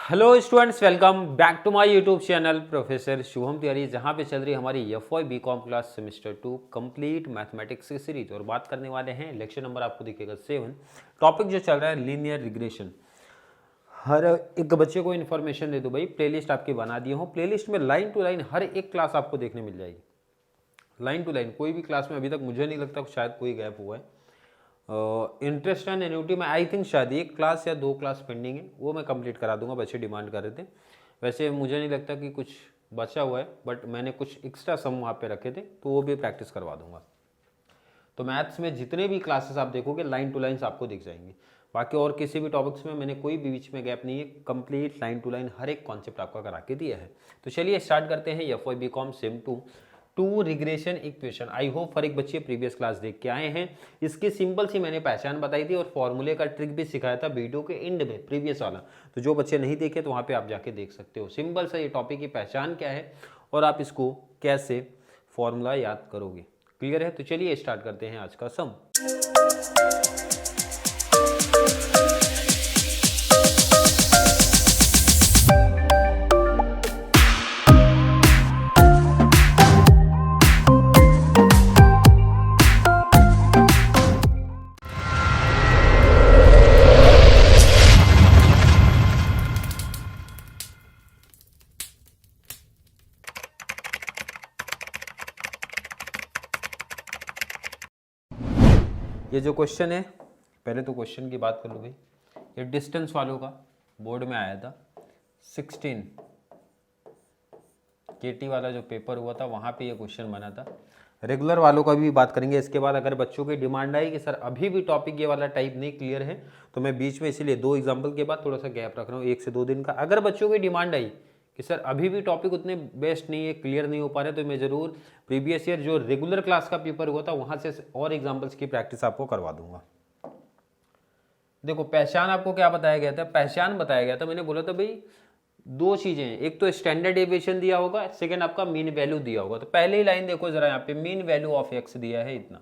Hello students, welcome back to my YouTube channel professor Shubham Tiwari, जहां पे चल रही हमारी FY BCom class semester 2 complete mathematics की सीरीज। और बात करने वाले हैं, लेक्चर नंबर आपको दिखेगा 7। टॉपिक जो चल रहा है लीनियर रिग्रेशन। हर एक बच्चे को इन्फॉर्मेशन दे दो भाई, प्लेलिस्ट आपकी बना दिए हो। प्लेलिस्ट में लाइन टू लाइन हर एक क्लास आपको देखने मिल जाएगी, लाइन टू लाइन। कोई भी क्लास में अभी तक मुझे नहीं लगता शायद कोई गैप हुआ है। इंटरेस्ट एंड एन्युटी में आई थिंक शायद एक क्लास या दो क्लास पेंडिंग है, वो मैं कंप्लीट करा दूंगा, बच्चे डिमांड कर रहे थे। वैसे मुझे नहीं लगता कि कुछ बचा हुआ है, बट मैंने कुछ एक्स्ट्रा सम वहाँ पे रखे थे, तो वो भी प्रैक्टिस करवा दूंगा। तो मैथ्स में जितने भी क्लासेस आप देखोगे लाइन टू लाइन्स आपको दिख जाएंगे। बाकी और किसी भी टॉपिक्स में मैंने कोई भी बीच में गैप नहीं है, कंप्लीट लाइन टू लाइन हर एक कॉन्सेप्ट आपका करा के दिया है। तो चलिए स्टार्ट करते हैं FY BCom same to regression equation. I hope हर एक बच्चे प्रीवियस क्लास देख के आए हैं। इसकी सिंपल सी मैंने पहचान बताई थी और फॉर्मूले का ट्रिक भी सिखाया था वीडियो के एंड में, प्रीवियस वाला। तो जो बच्चे नहीं देखे तो वहाँ पे आप जाके देख सकते हो। सिंपल सा ये टॉपिक की पहचान क्या है और आप इसको कैसे फॉर्मूला याद करोगे। क्लियर है? तो चलिए स्टार्ट करते हैं आज का सम। ये जो क्वेश्चन है, पहले तो क्वेश्चन की बात कर लो भाई। ये डिस्टेंस वालों का बोर्ड में आया था 16 केटी वाला जो पेपर हुआ था, वहाँ पे ये क्वेश्चन बना था। रेगुलर वालों का भी बात करेंगे इसके बाद। अगर बच्चों की डिमांड आई कि सर अभी भी टॉपिक ये वाला टाइप नहीं क्लियर है, तो मैं बीच में इसीलिए दो एग्जाम्पल के बाद थोड़ा सा गैप रख रहा हूँ, 1 से 2 दिन का। अगर बच्चों की डिमांड आई कि सर अभी भी टॉपिक उतने बेस्ट नहीं है, क्लियर नहीं हो पा रहे, तो मैं ज़रूर प्रीवियस ईयर जो रेगुलर क्लास का पेपर हुआ था वहाँ से और एग्जाम्पल्स की प्रैक्टिस आपको करवा दूंगा। देखो पहचान आपको क्या बताया गया था, पहचान बताया गया था, मैंने बोला था भाई दो चीजें हैं, एक तो स्टैंडर्ड डेविएशन दिया होगा, सेकंड आपका मीन वैल्यू दिया होगा। तो पहले ही लाइन देखो जरा, यहाँ पे मीन वैल्यू ऑफ एक्स दिया है इतना,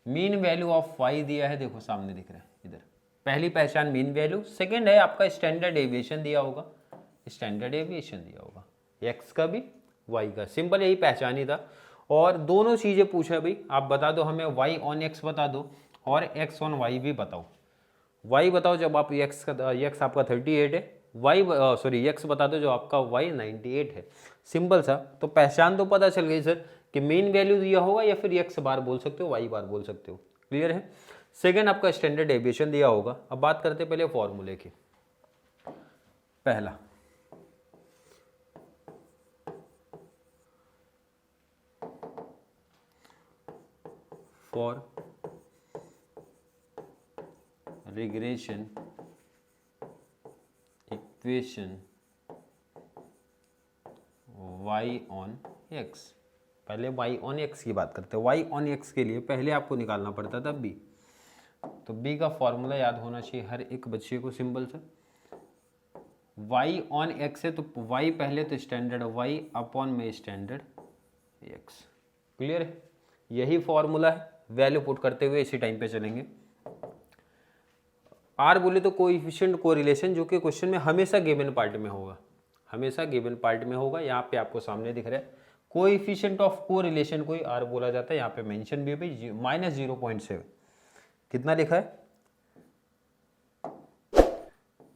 मीन वैल्यू ऑफ वाई दिया है, देखो सामने दिख रहा है इधर। पहली पहचान मीन वैल्यू, सेकंड है आपका स्टैंडर्ड डेविएशन दिया होगा, स्टैंडर्ड डेविएशन दिया होगा एक्स का भी वाई का। सिंपल यही पहचान ही था। और दोनों चीजें पूछा भाई, आप बता दो हमें वाई ऑन एक्स बता दो और एक्स ऑन वाई भी बताओ। वाई बताओ जब आप एक्स आपका 38 है, वाई सॉरी एक्स बता दो जो आपका वाई 98 है। सिंपल सा। तो पहचान तो पता चल गई सर कि मेन वैल्यू दिया होगा या फिर एक्स बार बोल सकते हो, वाई बार बोल सकते हो। क्लियर है? सेकेंड आपका स्टैंडर्ड डेविएशन दिया होगा। अब बात करते पहले फॉर्मूले की। पहला for regression equation y on x। पहले y ऑन x की बात करते हैं। y ऑन x के लिए पहले आपको निकालना पड़ता था b। तो b का फॉर्मूला याद होना चाहिए हर एक बच्चे को। सिंपल सा, y ऑन x है तो y पहले तो स्टैंडर्ड y अपॉन में स्टैंडर्ड x। क्लियर है? यही फॉर्मूला है। वैल्यू पुट करते हुए इसी टाइम पे चलेंगे। आर बोले तो कोएफिशिएंट कोरिलेशन, जो कि क्वेश्चन में हमेशा गिवन पार्ट में होगा, हमेशा गिवन पार्ट में होगा। यहाँ पे आपको सामने दिख रहा है कोएफिशिएंट ऑफ कोरिलेशन को ही आर बोला जाता है। यहाँ पे मेंशन भी है -0.7। कितना लिखा है?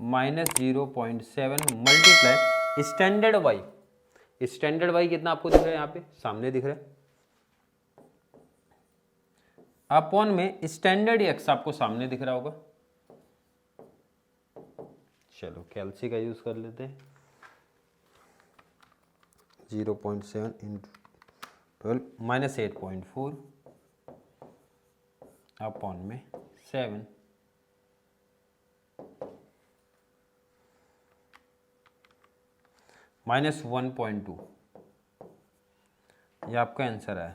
-0.7 multiply standard Y. Standard Y कितना आपको दिख रहा है? यहाँ पे सामने दिख रहा है, अपॉन में स्टैंडर्ड एक्स आपको सामने दिख रहा होगा। चलो कैलसी का यूज कर लेते हैं। 0.7 इंटू 12 -8.4 अपॉन में 7 -1.2। ये आपका आंसर है।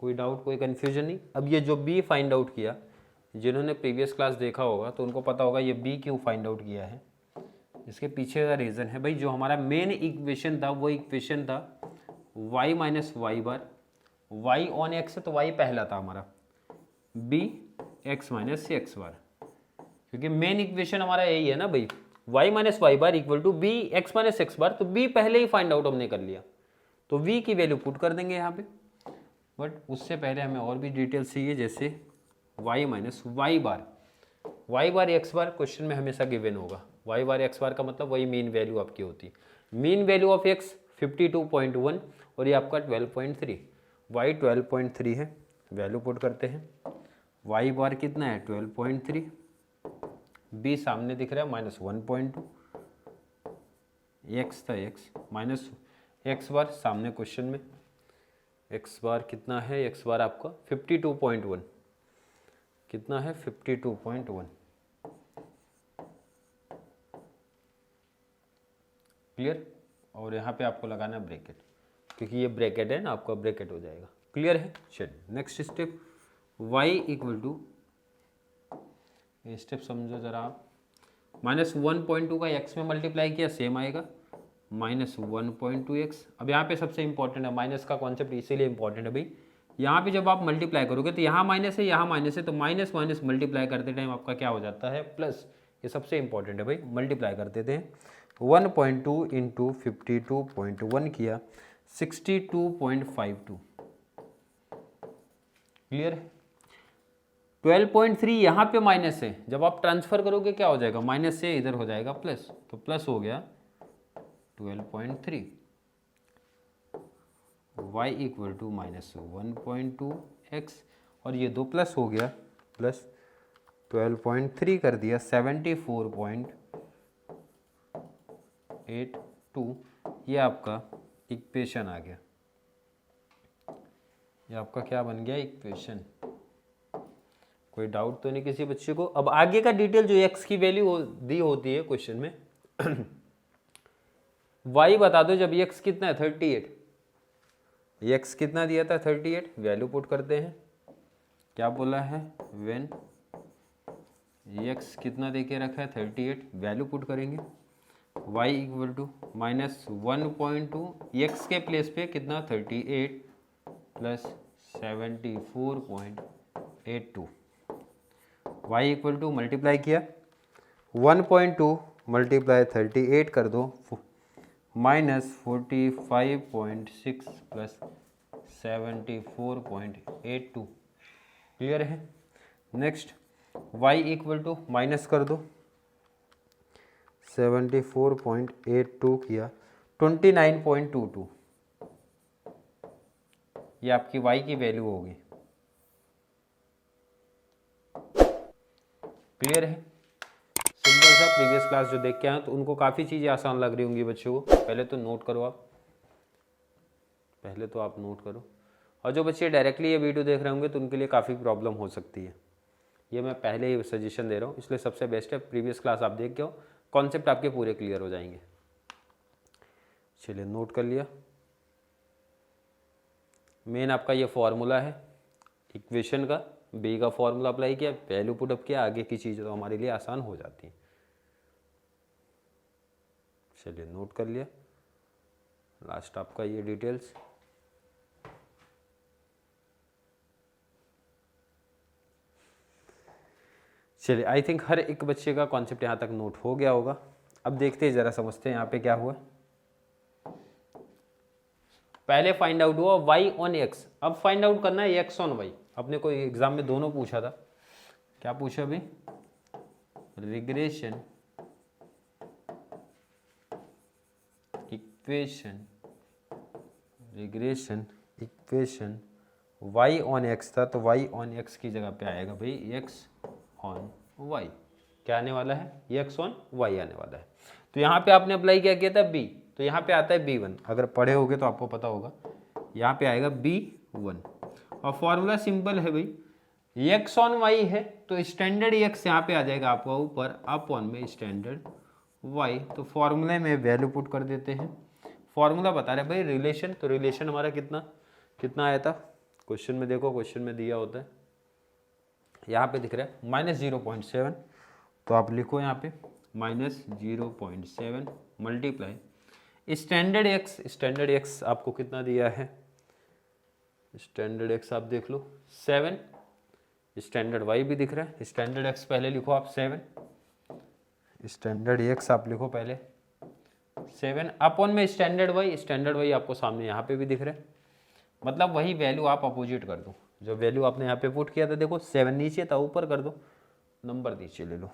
कोई डाउट, कोई कंफ्यूजन नहीं? अब ये जो बी फाइंड आउट किया, जिन्होंने प्रीवियस क्लास देखा होगा तो उनको पता होगा ये बी क्यों फाइंड आउट किया है। इसके पीछे का रीज़न है भाई, जो हमारा मेन इक्वेशन था वो इक्वेशन था y minus y bar, y on x है तो y पहला था हमारा, b x minus x bar. क्योंकि मेन इक्वेशन हमारा यही है ना भाई, y minus y bar equal to b x minus x bar, तो b पहले ही फाइंड आउट हमने कर लिया, तो v की वैल्यू पुट कर देंगे यहाँ पे। बट उससे पहले हमें और भी डिटेल्स चाहिए, जैसे y माइनस वाई बार एक्स बार क्वेश्चन में हमेशा गिवन होगा। y बार एक्स बार का मतलब वही मीन वैल्यू आपकी होती है। मीन वैल्यू ऑफ x 52.1 और ये आपका 12.3, y 12.3 है, वैल्यू पुट करते हैं। y बार कितना है 12.3, b सामने दिख रहा है -1.2, x था x माइनस एक्स बार सामने क्वेश्चन में, x बार कितना है, x बार आपका 52.1, कितना है 52.1, क्लियर। और यहाँ पे आपको लगाना है ब्रैकेट, क्योंकि ये ब्रैकेट है ना, आपका ब्रैकेट हो जाएगा, क्लियर है। चलिए next step, y equal to, ये स्टेप समझो जरा आप, -1.2 का x में मल्टीप्लाई किया सेम आएगा, -1.2x। अब यहाँ पे सबसे इंपॉर्टेंट है माइनस का कॉन्सेप्ट, इसीलिए इंपॉर्टेंट है भाई। यहाँ पे जब आप मल्टीप्लाई करोगे तो यहाँ माइनस है, यहाँ माइनस है, तो माइनस माइनस मल्टीप्लाई करते टाइम आपका क्या हो जाता है प्लस। ये सबसे इंपॉर्टेंट है भाई, मल्टीप्लाई करते थे। 1.2 इंटू 52.1 किया 62.52, क्लियर है। 12.3 यहाँ पे माइनस है, जब आप ट्रांसफर करोगे क्या हो जाएगा, माइनस से इधर हो जाएगा प्लस, तो प्लस हो गया 12.3। y इक्वल टू -1.2x, और ये 2 प्लस हो गया, प्लस 12.3 कर दिया 74.82। ये आपका इक्वेशन आ गया, ये आपका क्या बन गया इक्वेशन। कोई डाउट तो नहीं किसी बच्चे को। अब आगे का डिटेल जो x की वैल्यू दी होती है क्वेश्चन में y बता दो जब x कितना है 38, x कितना दिया था 38, वैल्यू पुट करते हैं। क्या बोला है, व्हेन x कितना देके रखा है 38, वैल्यू पुट करेंगे। y इक्वल टू -1.2, x के प्लेस पे कितना 38 plus 74.82, y equal to multiply किया 1.2 मल्टीप्लाई 38 कर दो -45.6 प्लस 74.82, क्लियर है। Next y equal to minus कर दो 74.82 किया 29.22, ये आपकी y की वैल्यू होगी, क्लियर है। सिंपल सा प्रीवियस क्लास जो देख के आए तो उनको काफ़ी चीज़ें आसान लग रही होंगी बच्चों को। पहले तो नोट करो आप, पहले तो आप नोट करो। और जो बच्चे डायरेक्टली ये वीडियो देख रहे होंगे तो उनके लिए काफ़ी प्रॉब्लम हो सकती है, ये मैं पहले ही सजेशन दे रहा हूँ। इसलिए सबसे बेस्ट है प्रीवियस क्लास आप देख के हो, कॉन्सेप्ट आपके पूरे क्लियर हो जाएंगे। चलिए नोट कर लिया। मेन आपका ये फॉर्मूला है इक्वेशन का, बी का फॉर्मूला अप्लाई किया, वैल्यू पुट अप किया, आगे की चीज़ तो हमारे लिए आसान हो जाती है। चलिए नोट कर लिया। लास्ट आपका ये डिटेल्स, चलिए आई थिंक हर एक बच्चे का कॉन्सेप्ट यहाँ तक नोट हो गया होगा। अब देखते हैं, ज़रा समझते हैं यहाँ पे क्या हुआ। पहले फाइंड आउट हुआ y ऑन x, अब फाइंड आउट करना है x ऑन y। अपने को एग्जाम में दोनों पूछा था, क्या पूछा भाई, regression equation y on x था, तो y ऑन x की जगह पे आएगा भाई x ऑन y। क्या आने वाला है, x ऑन y आने वाला है। तो यहाँ पे आपने अप्लाई क्या किया था b, तो यहाँ पे आता है b1, अगर पढ़े होगे तो आपको पता होगा, यहाँ पे आएगा b1। और फॉर्मूला सिंपल है भाई, x ऑन y है तो स्टैंडर्ड x यहाँ पे आ जाएगा आपका ऊपर, अप ऑन में स्टैंडर्ड y। तो फॉर्मूले में वैल्यू पुट कर देते हैं। फॉर्मूला बता रहे भाई रिलेशन, तो रिलेशन हमारा कितना आया था क्वेश्चन में, देखो क्वेश्चन में दिया होता है, यहाँ पे दिख रहा है -0.7, तो आप लिखो यहाँ पे -0.7 मल्टीप्लाई स्टैंडर्ड x आपको कितना दिया है, स्टैंडर्ड x आप देख लो 7, स्टैंडर्ड वाई भी दिख रहा है, स्टैंडर्ड एक्स पहले लिखो आप 7, स्टैंडर्ड एक्स आप लिखो पहले 7 अपॉन में स्टैंडर्ड वाई आपको सामने यहाँ पे भी दिख रहा है, मतलब वही वैल्यू आप अपोजिट कर दो, जो वैल्यू आपने यहाँ पे पुट किया था, देखो 7 नीचे था, ऊपर कर दो, नंबर नीचे ले लो।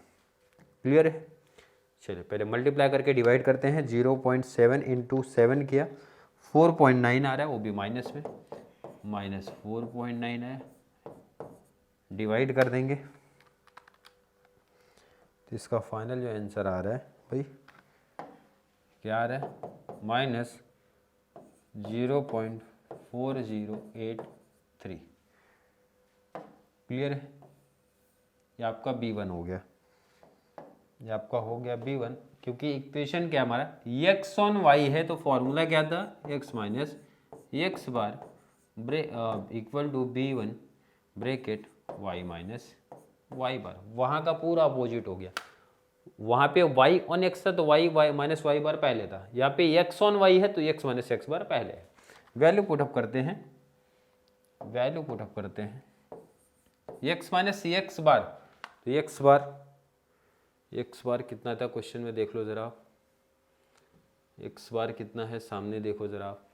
क्लियर है? चलिए पहले मल्टीप्लाई करके डिवाइड करते हैं। 0.7 इंटू 7 किया 4.9 आ रहा है, वो भी माइनस में, माइनस 4.9 है, डिवाइड कर देंगे तो इसका फाइनल जो आंसर आ रहा है भाई क्या आ रहा है, माइनस 0.4083। क्लियर है? ये आपका B1 हो गया, ये आपका हो गया B1, क्योंकि इक्वेशन क्या हमारा x ऑन y है, तो फॉर्मूला क्या था, x minus x bar equal to B1 bracket y minus y bar. वहाँ का पूरा अपोजिट हो गया, वहाँ पे y ऑन x था तो y माइनस वाई बार पहले था, यहाँ पे x ऑन y है तो x माइनस एक्स बार पहले है। वैल्यू पुटअप करते हैं, वैल्यू पुटअप करते हैं, x माइनस एक्स बार, तो एक्स बार कितना था क्वेश्चन में, देख लो जरा आप, एक्स बार कितना है सामने देखो जरा आप,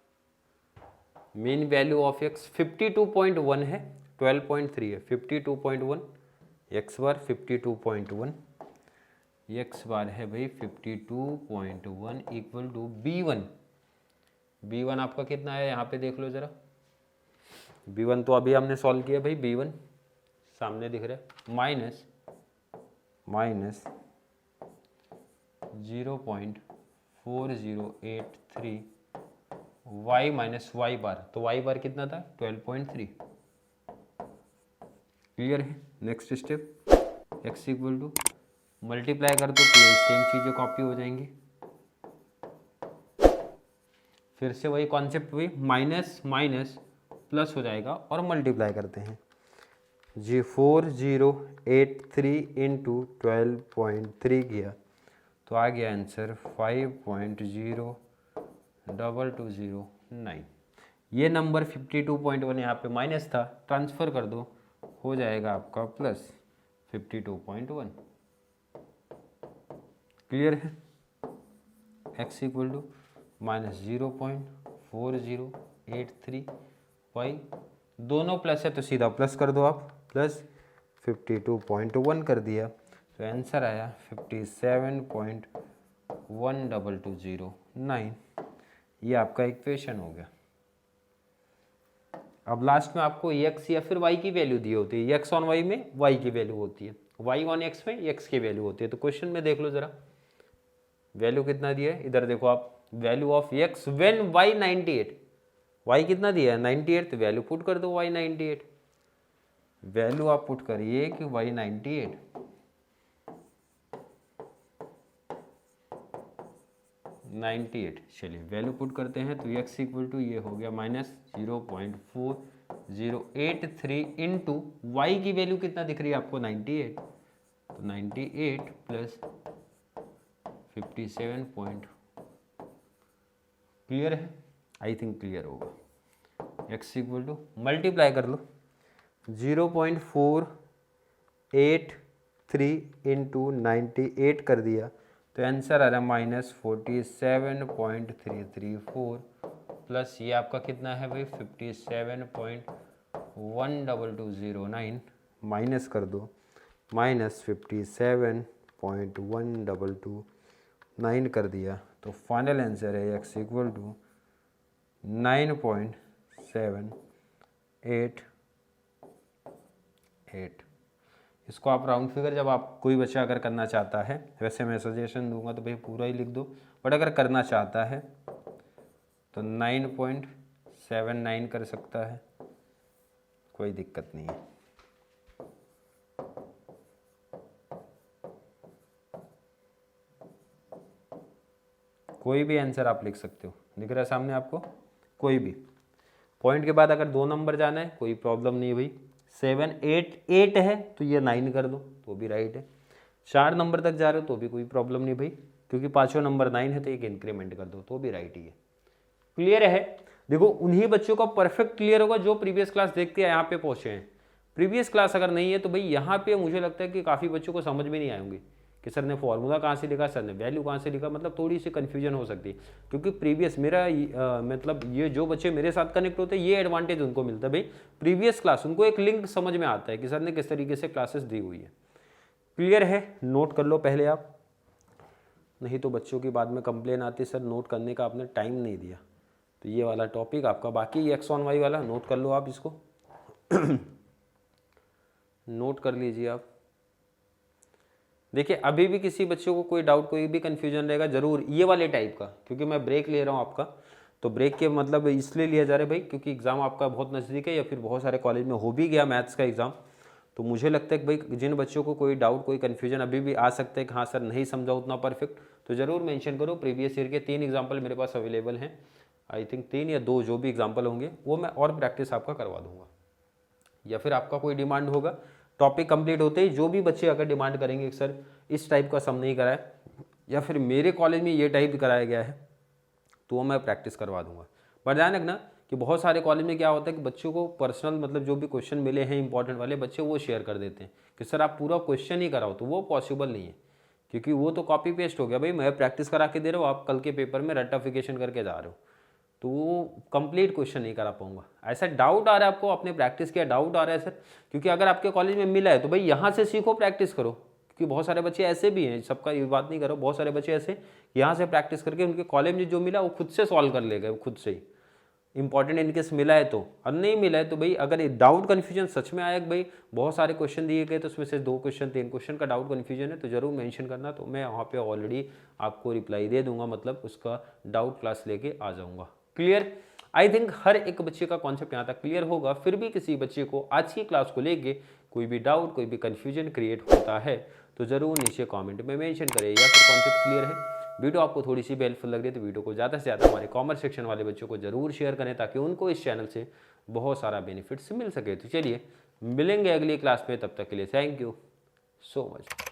मेन वैल्यू ऑफ x 52.1 है, 12.3 है, 52.1 एक्स बार 52.1, एक्स बार है भाई 52.1 इक्वल टू B1 आपका कितना है यहाँ पे देख लो जरा, B1 तो अभी हमने सॉल्व किया भाई, B1 सामने दिख रहा है, माइनस 0.4083 y माइनस वाई बार, तो वाई बार कितना था 12.3। क्लियर है? Next step x equal to multiply कर दो तो सेम चीज़ें कॉपी हो जाएंगी, फिर से वही कॉन्सेप्ट हुई, माइनस माइनस प्लस हो जाएगा और मल्टीप्लाई करते हैं। 4083 इंटू 12.3 किया तो आ गया आंसर 5.02209। ये नंबर 52.1 यहाँ पे माइनस था, ट्रांसफ़र कर दो, हो जाएगा आपका प्लस 52.1। क्लियर है? x equal to minus 0.4083 Y, दोनों प्लस है तो सीधा प्लस कर दो आप, प्लस 52.1 कर दिया तो आंसर आया 57.12209। ये आपका इक्वेशन हो गया। अब लास्ट में आपको x या फिर y की वैल्यू दी होती है, x ऑन y में y की वैल्यू होती है, y ऑन x में x की वैल्यू होती है। तो क्वेश्चन में देख लो जरा, वैल्यू कितना दिया है, इधर देखो आप, value of x when y 98, y कितना दिया है 98, तो वैल्यू पुट कर दो y 98, वैल्यू आप पुट करिए कि y 98। चलिए वैल्यू पुट करते हैं तो x इक्वल टू ये हो गया माइनस 0.4083 इंटू वाई की वैल्यू कितना दिख रही है आपको 98, तो 98 प्लस 57 पॉइंट। क्लियर है? आई थिंक क्लियर होगा। x इक्वल टू मल्टीप्लाई कर लो 0.483 इंटू 98 कर दिया तो आंसर आ रहा है माइनस 47.334 प्लस ये आपका कितना है भाई 57.12209 माइनस कर दो, माइनस 57.12209 कर दिया तो फाइनल आंसर है x इक्वल टू 9.788। इसको आप राउंड फिगर, जब आप कोई बच्चा अगर करना चाहता है, वैसे मैं सजेशन दूंगा तो भाई पूरा ही लिख दो, बट अगर करना चाहता है तो 9.79 कर सकता है, कोई दिक्कत नहीं है। कोई भी आंसर आप लिख सकते हो, दिख रहा है सामने आपको, कोई भी पॉइंट के बाद अगर 2 नंबर जाना है कोई प्रॉब्लम नहीं है भाई, 7 8 8 है तो ये 9 कर दो तो भी राइट है, 4 नंबर तक जा रहे हो तो भी कोई प्रॉब्लम नहीं भाई, क्योंकि 5वां नंबर 9 है तो एक इंक्रीमेंट कर दो तो भी राइट ही है। क्लियर है? देखो उन्हीं बच्चों का परफेक्ट क्लियर होगा जो प्रीवियस क्लास देख के यहाँ पे पहुंचे हैं, प्रीवियस क्लास अगर नहीं है तो भाई यहाँ पे मुझे लगता है कि काफ़ी बच्चों को समझ में नहीं आएंगे कि सर ने फॉर्मूला कहाँ से लिखा, सर ने वैल्यू कहाँ से लिखा, मतलब थोड़ी सी कन्फ्यूजन हो सकती है। क्योंकि प्रीवियस मेरा मतलब ये जो बच्चे मेरे साथ कनेक्ट होते हैं ये एडवांटेज उनको मिलता है भाई, प्रीवियस क्लास उनको एक लिंक समझ में आता है कि सर ने किस तरीके से क्लासेस दी हुई है। क्लियर है? नोट कर लो पहले आप, नहीं तो बच्चों की बाद में कंप्लेन आती है सर नोट करने का आपने टाइम नहीं दिया। तो ये वाला टॉपिक आपका बाकी एक्स ऑन वाई वाला नोट कर लो आप इसको नोट कर लीजिए आप। देखिए अभी भी किसी बच्चे को कोई डाउट कोई भी कन्फ्यूजन रहेगा जरूर ये वाले टाइप का, क्योंकि मैं ब्रेक ले रहा हूँ आपका, तो ब्रेक के मतलब इसलिए लिया जा रहा है भाई क्योंकि एग्ज़ाम आपका बहुत नज़दीक है या फिर बहुत सारे कॉलेज में हो भी गया मैथ्स का एग्ज़ाम। तो मुझे लगता है कि भाई जिन बच्चों को कोई डाउट कोई कन्फ्यूजन अभी भी आ सकता है कि हाँ सर नहीं समझा उतना परफेक्ट, तो ज़रूर मेंशन करो। प्रीवियस ईयर के 3 एग्जाम्पल मेरे पास अवेलेबल हैं, आई थिंक 3 या 2 जो भी एग्जाम्पल होंगे वो मैं और प्रैक्टिस आपका करवा दूंगा। या फिर आपका कोई डिमांड होगा टॉपिक कंप्लीट होते ही, जो भी बच्चे अगर डिमांड करेंगे कि सर इस टाइप का सम नहीं कराया या फिर मेरे कॉलेज में ये टाइप कराया गया है, तो वो मैं प्रैक्टिस करवा दूंगा। पर ध्यान रखना कि बहुत सारे कॉलेज में क्या होता है कि बच्चों को पर्सनल मतलब जो भी क्वेश्चन मिले हैं इंपॉर्टेंट वाले बच्चे वो शेयर कर देते हैं कि सर आप पूरा क्वेश्चन ही कराओ, तो वो पॉसिबल नहीं है क्योंकि वो तो कॉपी पेस्ट हो गया। भाई मैं प्रैक्टिस करा के दे रहा हूँ, आप कल के पेपर में रट्टाफिकेशन करके जा रहे हो, तो वो कंप्लीट क्वेश्चन नहीं करा पाऊंगा। ऐसा डाउट आ रहा है आपको, आपने प्रैक्टिस किया डाउट आ रहा है सर, क्योंकि अगर आपके कॉलेज में मिला है तो भाई यहाँ से सीखो प्रैक्टिस करो, क्योंकि बहुत सारे बच्चे ऐसे भी हैं, सबका ये बात नहीं करो, बहुत सारे बच्चे ऐसे यहाँ से प्रैक्टिस करके उनके कॉलेज में जो मिला वो खुद से सॉल्व कर ले गए, खुद से ही इंपॉर्टेंट इनकेस मिला है तो, और नहीं मिला है तो भाई अगर डाउट कन्फ्यूजन सच में आया कि भाई बहुत सारे क्वेश्चन दिए गए तो उसमें से 2 क्वेश्चन 3 क्वेश्चन का डाउट कन्फ्यूजन है तो जरूर मेंशन करना, तो मैं वहाँ पे ऑलरेडी आपको रिप्लाई दे दूंगा, मतलब उसका डाउट क्लास लेके आ जाऊँगा। क्लियर? आई थिंक हर एक बच्चे का कॉन्सेप्ट यहाँ तक क्लियर होगा। फिर भी किसी बच्चे को आज की क्लास को लेके कोई भी डाउट कोई भी कन्फ्यूजन क्रिएट होता है तो ज़रूर नीचे कमेंट में मेंशन करें, या फिर कॉन्सेप्ट क्लियर है, वीडियो आपको थोड़ी सी भी हेल्पफुल लग रही है तो वीडियो को ज़्यादा से ज़्यादा हमारे कॉमर्स सेक्शन वाले बच्चों को जरूर शेयर करें ताकि उनको इस चैनल से बहुत सारा बेनिफिट्स मिल सके। तो चलिए मिलेंगे अगली क्लास में, तब तक के लिए थैंक यू सो मच।